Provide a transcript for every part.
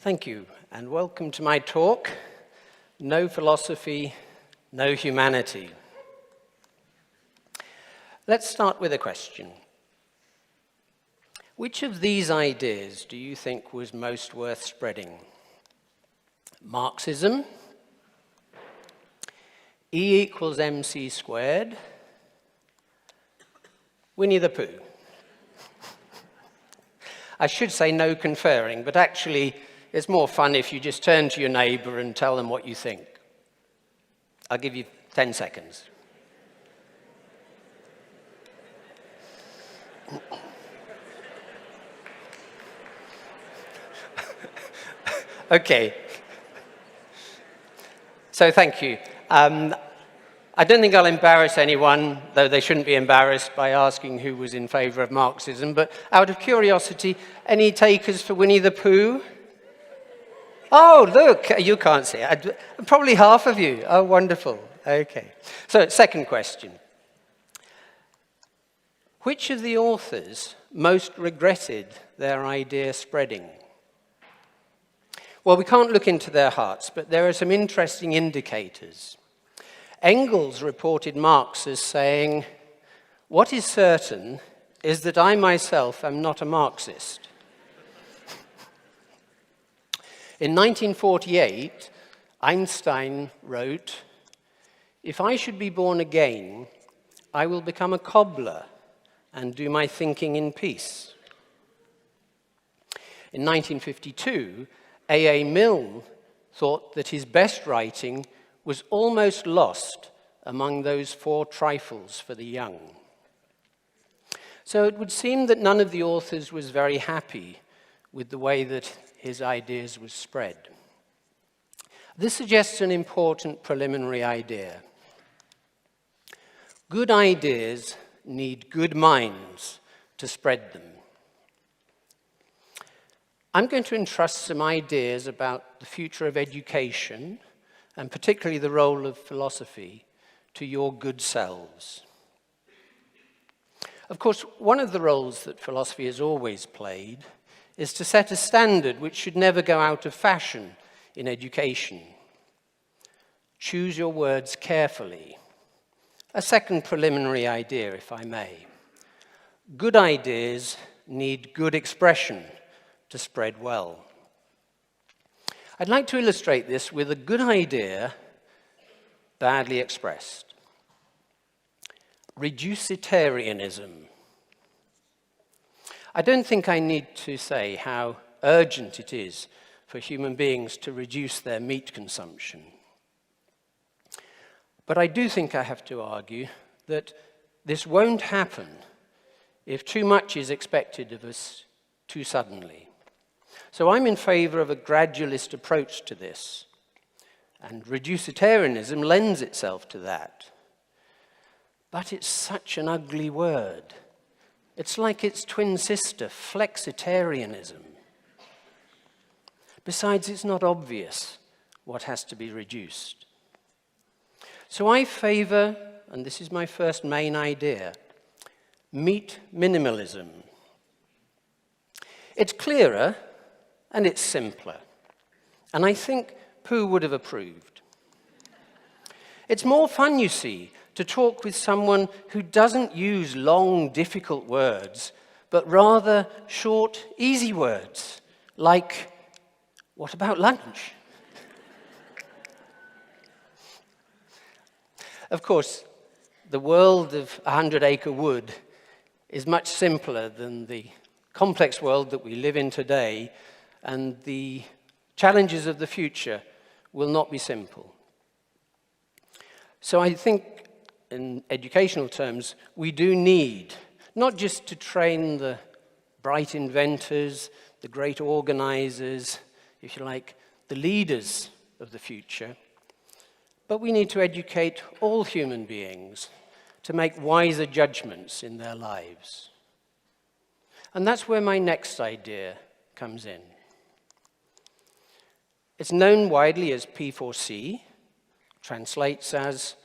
Thank you, and welcome to my talk, No Philosophy, No Humanity. Let's start with a question. Which of these ideas do you think was most worth spreading? Marxism, E equals mc squared, Winnie the Pooh. I should say no conferring, but actually it's more fun if you just turn to your neighbour and tell them what you think. I'll give you 10 seconds. Okay. So thank you. I don't think I'll embarrass anyone, though they shouldn't be embarrassed, by asking who was in favour of Marxism, but out of curiosity, any takers for Winnie the Pooh? Oh, look, you can't see it. Probably half of you. Oh, wonderful. Okay. So, second question. Which of the authors most regretted their idea spreading? Well, we can't look into their hearts, but there are some interesting indicators. Engels reported Marx as saying, "What is certain is that I myself am not a Marxist." In 1948, Einstein wrote, "If I should be born again, I will become a cobbler and do my thinking in peace." In 1952, A.A. Milne thought that his best writing was almost lost among those four trifles for the young. So it would seem that none of the authors was very happy with the way that his ideas were spread. This suggests an important preliminary idea. Good ideas need good minds to spread them. I'm going to entrust some ideas about the future of education, and particularly the role of philosophy, to your good selves. Of course, one of the roles that philosophy has always played is to set a standard which should never go out of fashion in education. Choose your words carefully. A second preliminary idea, if I may. Good ideas need good expression to spread well. I'd like to illustrate this with a good idea badly expressed. Reducitarianism. I don't think I need to say how urgent it is for human beings to reduce their meat consumption. But I do think I have to argue that this won't happen if too much is expected of us too suddenly. So I'm in favour of a gradualist approach to this, and reducitarianism lends itself to that. But it's such an ugly word. It's like its twin sister, flexitarianism. Besides, it's not obvious what has to be reduced. So I favour, and this is my first main idea, meat minimalism. It's clearer and it's simpler, and I think Pooh would have approved. It's more fun, you see, to talk with someone who doesn't use long, difficult words, but rather short, easy words, like, "What about lunch?" Of course, the world of 100-acre wood is much simpler than the complex world that we live in today, and the challenges of the future will not be simple. So I think, in educational terms, we do need, not just to train the bright inventors, the great organizers, if you like, the leaders of the future, but we need to educate all human beings to make wiser judgments in their lives. And that's where my next idea comes in. It's known widely as P4C, translates as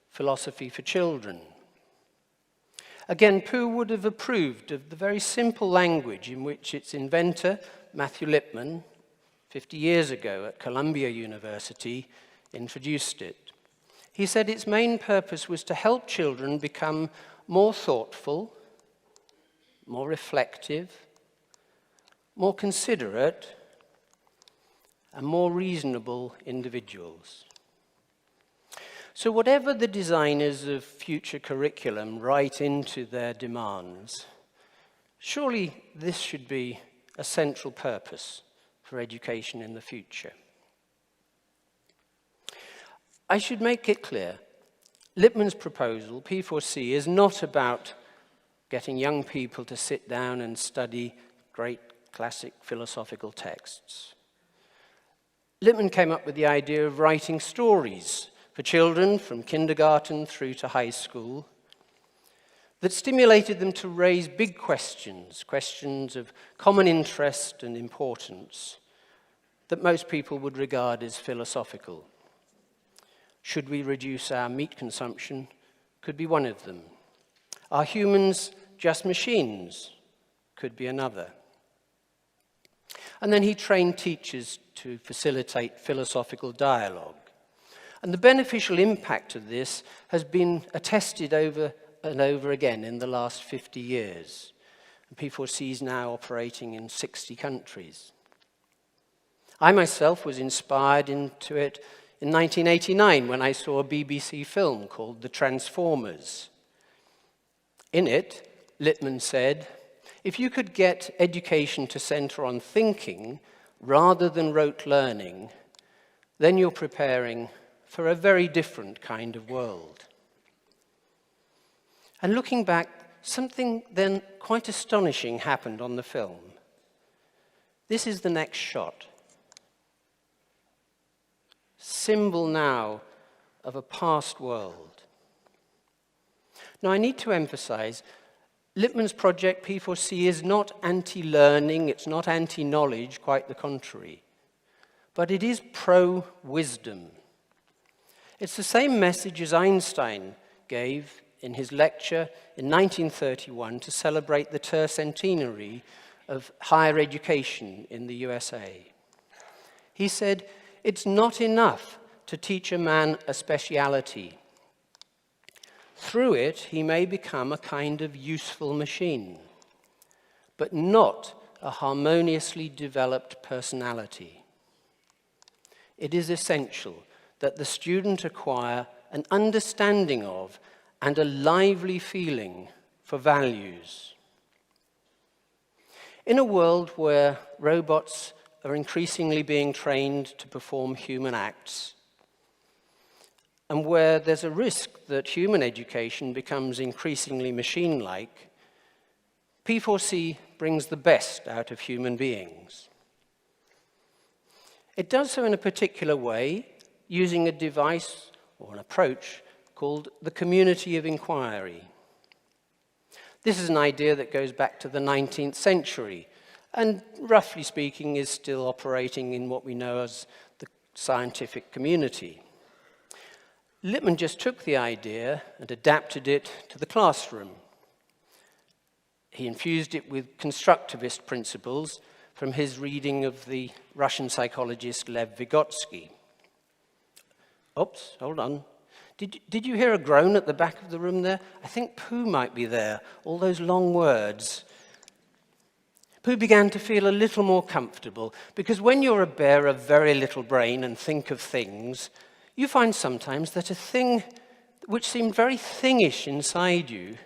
philosophy for children. Again, Pooh would have approved of the very simple language in which its inventor, Matthew Lipman, 50 years ago at Columbia University, introduced it. He said its main purpose was to help children become more thoughtful, more reflective, more considerate, and more reasonable individuals. So whatever the designers of future curriculum write into their demands, surely this should be a central purpose for education in the future. I should make it clear, Lippmann's proposal, P4C, is not about getting young people to sit down and study great classic philosophical texts. Lippmann came up with the idea of writing stories for children from kindergarten through to high school that stimulated them to raise big questions, questions of common interest and importance that most people would regard as philosophical. Should we reduce our meat consumption? Could be one of them. Are humans just machines? Could be another. And then he trained teachers to facilitate philosophical dialogue. And the beneficial impact of this has been attested over and over again in the last 50 years. And P4C is now operating in 60 countries. I myself was inspired into it in 1989 when I saw a BBC film called The Transformers. In it, Lippmann said, if you could get education to center on thinking rather than rote learning, then you're preparing for a very different kind of world. And looking back, something then quite astonishing happened on the film. This is the next shot. Symbol now of a past world. Now I need to emphasize, Lippmann's project P4C is not anti-learning, it's not anti-knowledge, quite the contrary. But it is pro-wisdom. It's the same message as Einstein gave in his lecture in 1931 to celebrate the tercentenary of higher education in the USA. He said, it's not enough to teach a man a speciality. Through it, he may become a kind of useful machine, but not a harmoniously developed personality. It is essential that the student acquire an understanding of and a lively feeling for values. In a world where robots are increasingly being trained to perform human acts, and where there's a risk that human education becomes increasingly machine-like, P4C brings the best out of human beings. It does so in a particular way, using a device or an approach called the community of inquiry. This is an idea that goes back to the 19th century, and roughly speaking is still operating in what we know as the scientific community. Lippmann just took the idea and adapted it to the classroom. He infused it with constructivist principles from his reading of the Russian psychologist Lev Vygotsky. Oops, hold on. Did you hear a groan at the back of the room there? I think Pooh might be there, all those long words. Pooh began to feel a little more comfortable, because when you're a bear of very little brain and think of things, you find sometimes that a thing which seemed very thingish inside you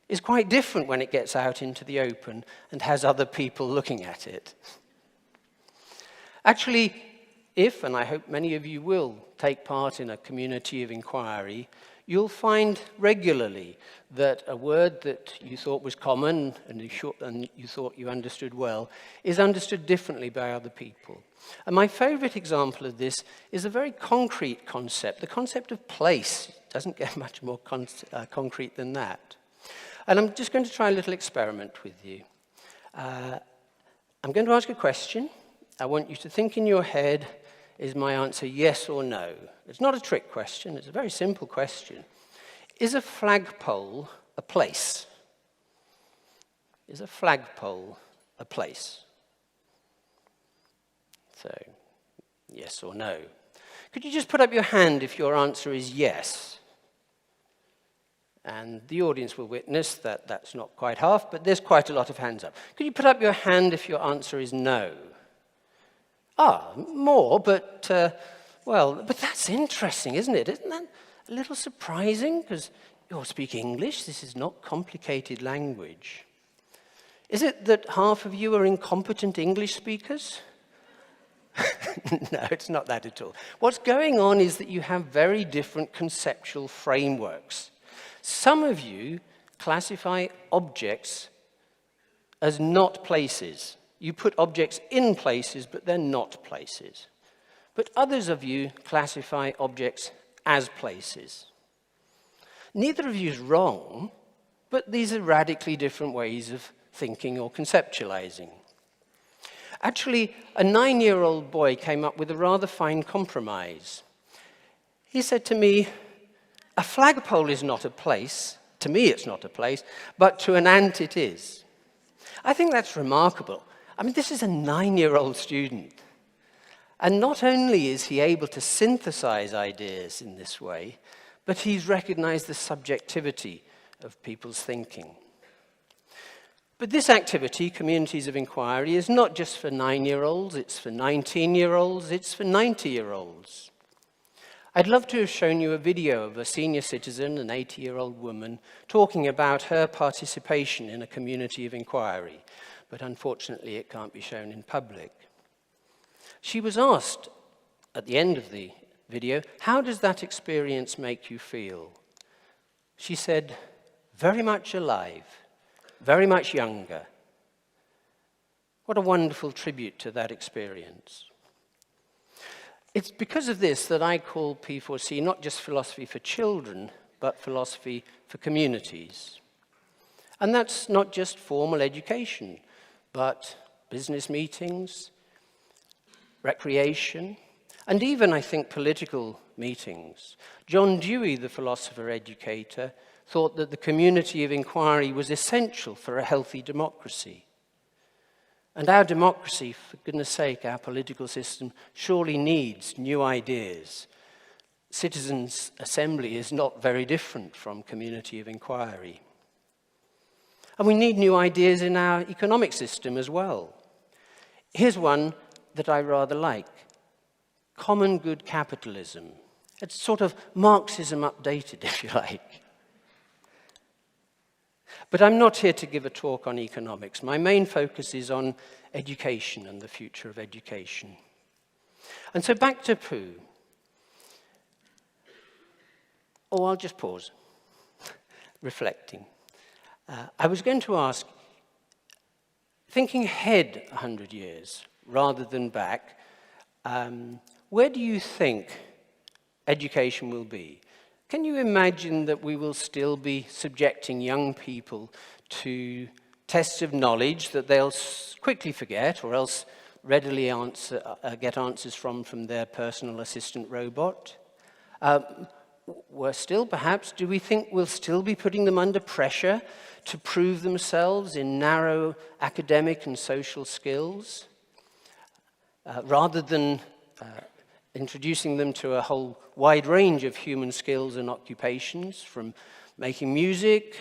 is quite different when it gets out into the open and has other people looking at it. Actually, if, and I hope many of you will, take part in a community of inquiry, you'll find regularly that a word that you thought was common and you thought you understood well is understood differently by other people. And my favorite example of this is a very concrete concept, the concept of place. It doesn't get much more concrete than that. And I'm just going to try a little experiment with you. I'm going to ask a question. I want you to think in your head, is my answer yes or no? It's not a trick question, it's a very simple question. Is a flagpole a place? Is a flagpole a place? So, yes or no. Could you just put up your hand if your answer is yes? And the audience will witness that that's not quite half, but there's quite a lot of hands up. Could you put up your hand if your answer is no? More, but that's interesting, isn't it? Isn't that a little surprising? Because you all speak English. This is not complicated language. Is it that half of you are incompetent English speakers? No, it's not that at all. What's going on is that you have very different conceptual frameworks. Some of you classify objects as not places. You put objects in places, but they're not places. But others of you classify objects as places. Neither of you is wrong, but these are radically different ways of thinking or conceptualizing. Actually, a 9-year-old boy came up with a rather fine compromise. He said to me, a flagpole is not a place, to me it's not a place, but to an ant it is. I think that's remarkable. I mean, this is a 9-year-old student. And not only is he able to synthesize ideas in this way, but he's recognized the subjectivity of people's thinking. But this activity, Communities of Inquiry, is not just for 9-year-olds, it's for 19-year-olds, it's for 90-year-olds. I'd love to have shown you a video of a senior citizen, an 80-year-old woman, talking about her participation in a community of inquiry, but unfortunately it can't be shown in public. She was asked at the end of the video, how does that experience make you feel? She said, very much alive. Very much younger. What a wonderful tribute to that experience. It's because of this that I call P4C not just philosophy for children, but philosophy for communities. And that's not just formal education, but business meetings, recreation, and even, I think, political meetings. John Dewey, the philosopher-educator, thought that the community of inquiry was essential for a healthy democracy. And our democracy, for goodness sake, our political system, surely needs new ideas. Citizens' assembly is not very different from community of inquiry. And we need new ideas in our economic system as well. Here's one that I rather like. Common good capitalism. It's sort of Marxism updated, if you like. But I'm not here to give a talk on economics. My main focus is on education and the future of education. And so back to Pooh. Oh, I'll just pause, reflecting. I was going to ask, thinking ahead 100 years rather than back, where do you think education will be? Can you imagine that we will still be subjecting young people to tests of knowledge that they'll quickly forget or else readily get answers from their personal assistant robot? Worse still, perhaps, do we think we'll still be putting them under pressure to prove themselves in narrow academic and social skills, rather than introducing them to a whole wide range of human skills and occupations, from making music,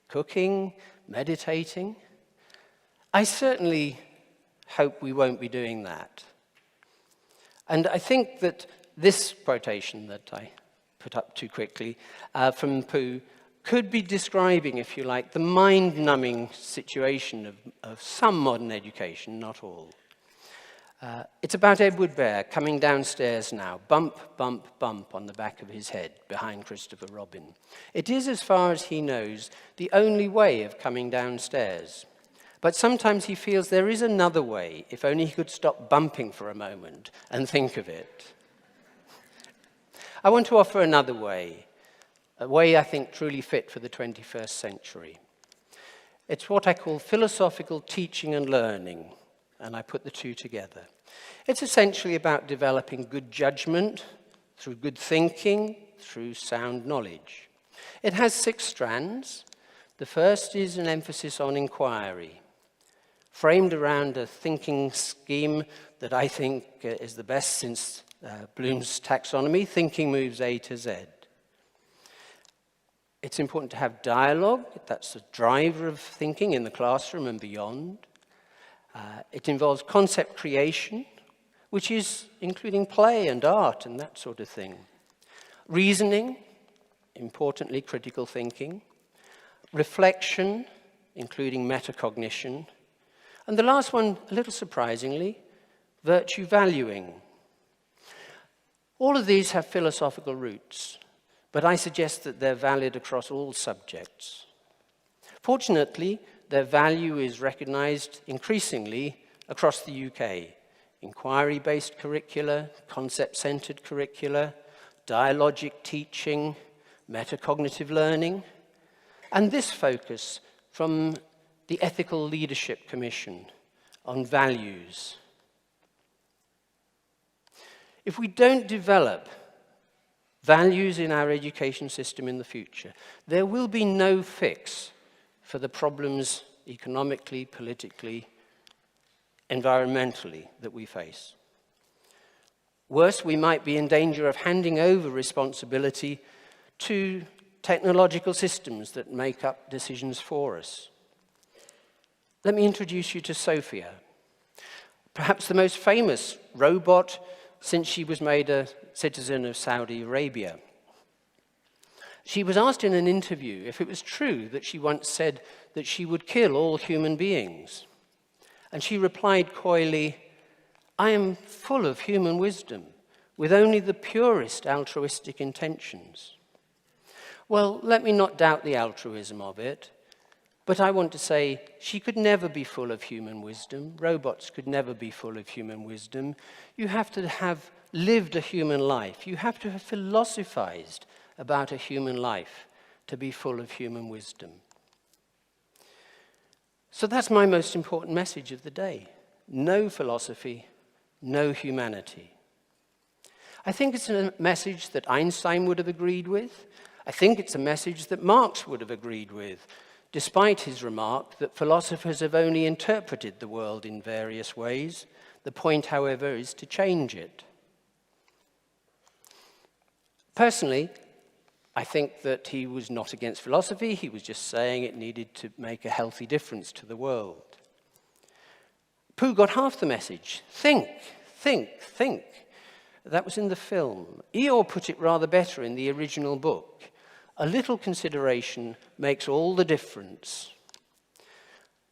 cooking, meditating? I certainly hope we won't be doing that. And I think that this quotation that I put up too quickly from Pooh could be describing, if you like, the mind-numbing situation of some modern education, not all. It's about Edward Bear coming downstairs now, bump, bump, bump on the back of his head behind Christopher Robin. It is, as far as he knows, the only way of coming downstairs. But sometimes he feels there is another way, if only he could stop bumping for a moment and think of it. I want to offer another way, a way I think truly fit for the 21st century. It's what I call philosophical teaching and learning, and I put the two together. It's essentially about developing good judgment through good thinking, through sound knowledge. It has 6 strands. The first is an emphasis on inquiry. framed around a thinking scheme that I think is the best since Bloom's taxonomy, thinking moves A to Z. It's important to have dialogue. That's the driver of thinking in the classroom and beyond. It involves concept creation, which is including play and art and that sort of thing. Reasoning, importantly, critical thinking. Reflection, including metacognition. And the last one, a little surprisingly, virtue valuing. All of these have philosophical roots, but I suggest that they're valid across all subjects. Fortunately, their value is recognized increasingly across the UK. Inquiry-based curricula, concept-centered curricula, dialogic teaching, metacognitive learning, and this focus from the Ethical Leadership Commission on values. If we don't develop values in our education system in the future, there will be no fix for the problems economically, politically, environmentally that we face. Worse, we might be in danger of handing over responsibility to technological systems that make up decisions for us. Let me introduce you to Sophia, perhaps the most famous robot since she was made a citizen of Saudi Arabia. She was asked in an interview if it was true that she once said that she would kill all human beings. And she replied coyly, "I am full of human wisdom, with only the purest altruistic intentions." Well, let me not doubt the altruism of it, but I want to say she could never be full of human wisdom. Robots could never be full of human wisdom. You have to have lived a human life. You have to have philosophized about a human life to be full of human wisdom. So that's my most important message of the day. No philosophy, no humanity. I think it's a message that Einstein would have agreed with. I think it's a message that Marx would have agreed with, despite his remark that philosophers have only interpreted the world in various ways. The point, however, is to change it. Personally, I think that he was not against philosophy. He was just saying it needed to make a healthy difference to the world. Pooh got half the message. Think, think, think. That was in the film. Eeyore put it rather better in the original book. A little consideration makes all the difference.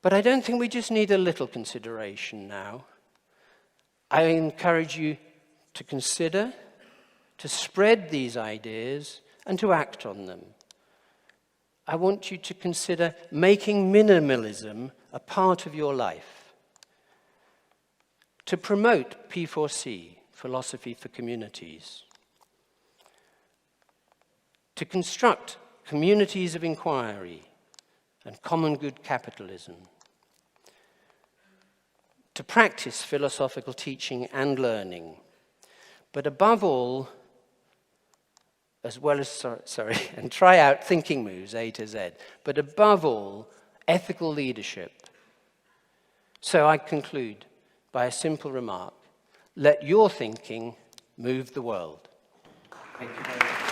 But I don't think we just need a little consideration now. I encourage you to consider, to spread these ideas, and to act on them. I want you to consider making minimalism a part of your life. To promote P4C, Philosophy for Communities. To construct communities of inquiry and common good capitalism. To practice philosophical teaching and learning. But above all, and try out thinking moves A to Z. But above all, ethical leadership. So I conclude by a simple remark. Let your thinking move the world. Thank you very much.